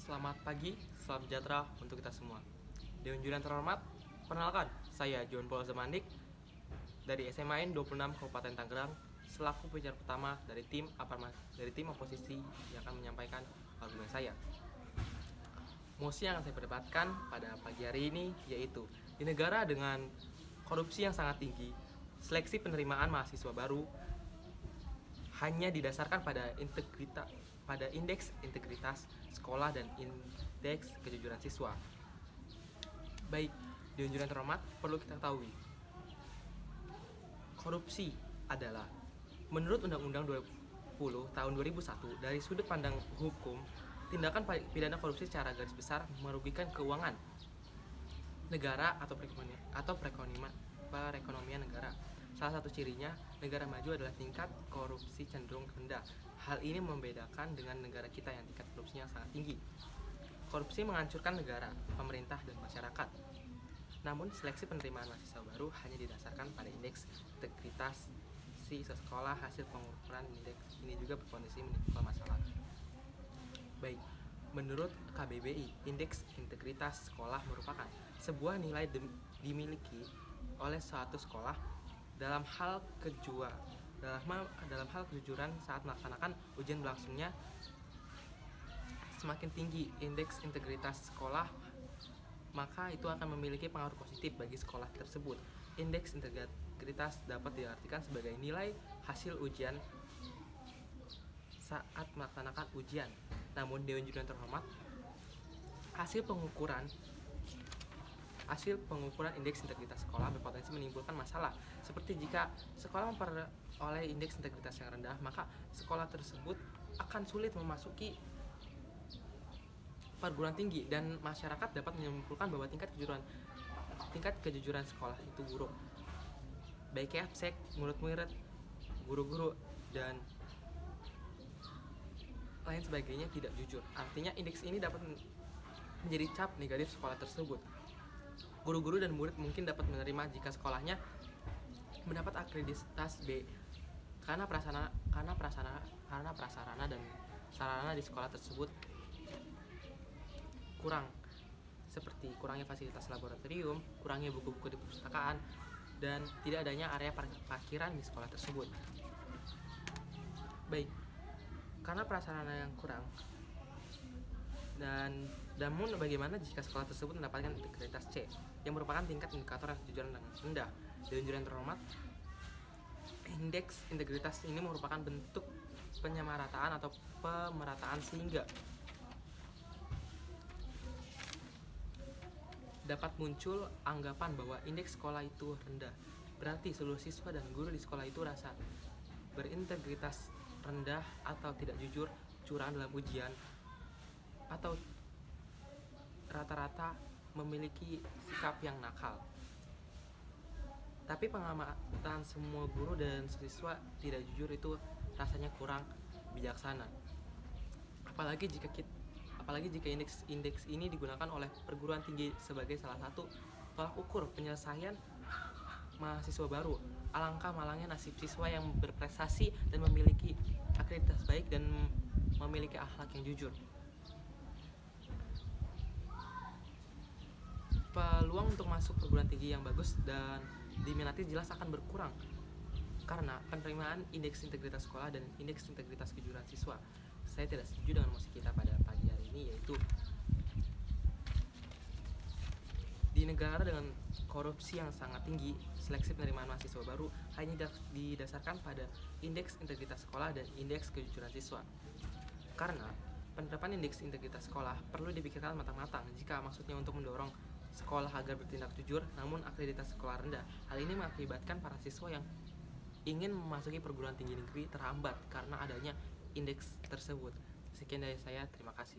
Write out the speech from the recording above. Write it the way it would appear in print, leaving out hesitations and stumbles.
Selamat pagi, salam sejahtera untuk kita semua. Dewan Juri yang terhormat, perkenalkan, saya John Paul Zamandik dari SMA 26 Kabupaten Tangerang selaku pembicara pertama dari tim oposisi yang akan menyampaikan argumen saya. Mosi yang akan saya perdebatkan pada pagi hari ini yaitu di negara dengan korupsi yang sangat tinggi, seleksi penerimaan mahasiswa baru hanya didasarkan pada indeks integritas sekolah dan indeks kejujuran siswa. Baik, di unjuran terhormat perlu kita ketahui, korupsi adalah menurut Undang-Undang 20 tahun 2001 dari sudut pandang hukum, tindakan pidana korupsi secara garis besar merugikan keuangan negara atau perekonomian negara. Salah satu cirinya, negara maju adalah tingkat korupsi cenderung rendah. Hal ini membedakan dengan negara kita yang tingkat korupsinya sangat tinggi. Korupsi menghancurkan negara, pemerintah, dan masyarakat. Namun, seleksi penerimaan mahasiswa baru hanya didasarkan pada indeks integritas siswa sekolah. Hasil pengukuran indeks ini juga berpotensi menimbulkan masalah. Baik, menurut KBBI, indeks integritas sekolah merupakan sebuah nilai dimiliki oleh suatu sekolah dalam hal kejujuran saat melaksanakan ujian berlangsungnya. Semakin tinggi indeks integritas sekolah, maka itu akan memiliki pengaruh positif bagi sekolah tersebut. Indeks integritas dapat diartikan sebagai nilai hasil ujian saat melaksanakan ujian. Namun, Dewan Juri yang terhormat, hasil pengukuran indeks integritas sekolah berpotensi menimbulkan masalah. Seperti jika sekolah memperoleh indeks integritas yang rendah, maka sekolah tersebut akan sulit memasuki perguruan tinggi dan masyarakat dapat menyimpulkan bahwa tingkat kejujuran sekolah itu buruk. Baik absek, murid-murid, guru-guru, dan lain sebagainya tidak jujur. Artinya indeks ini dapat menjadi cap negatif sekolah tersebut. Guru-guru dan murid mungkin dapat menerima jika sekolahnya mendapat akreditasi B karena prasarana dan sarana di sekolah tersebut kurang, seperti kurangnya fasilitas laboratorium, kurangnya buku-buku di perpustakaan, dan tidak adanya area parkiran di sekolah tersebut. Baik, karena prasarana yang kurang, dan namun bagaimana jika sekolah tersebut mendapatkan integritas C yang merupakan tingkat indikator kejujuran yang rendah? Dewan Juri yang terhormat, indeks integritas ini merupakan bentuk penyamarataan atau pemerataan sehingga dapat muncul anggapan bahwa indeks sekolah itu rendah. Berarti seluruh siswa dan guru di sekolah itu rasa berintegritas rendah atau tidak jujur, curang dalam ujian, atau rata-rata memiliki sikap yang nakal. Tapi pengamatan semua guru dan siswa tidak jujur itu rasanya kurang bijaksana. Apalagi jika indeks ini digunakan oleh perguruan tinggi sebagai salah satu tolak ukur penyelesaian mahasiswa baru. Alangkah malangnya nasib siswa yang berprestasi dan memiliki akreditasi baik dan memiliki akhlak yang jujur. Peluang untuk masuk perguruan tinggi yang bagus dan diminati jelas akan berkurang karena penerimaan indeks integritas sekolah dan indeks integritas kejujuran siswa. Saya tidak setuju dengan mosi kita pada pagi hari ini, yaitu di negara dengan korupsi yang sangat tinggi, seleksi penerimaan mahasiswa baru hanya didasarkan pada indeks integritas sekolah dan indeks kejujuran siswa. Karena penerapan indeks integritas sekolah perlu dipikirkan matang-matang jika maksudnya untuk mendorong sekolah agar bertindak jujur, namun akreditasi sekolah rendah. Hal ini mengakibatkan para siswa yang ingin memasuki perguruan tinggi negeri terhambat karena adanya indeks tersebut. Sekian dari saya, terima kasih.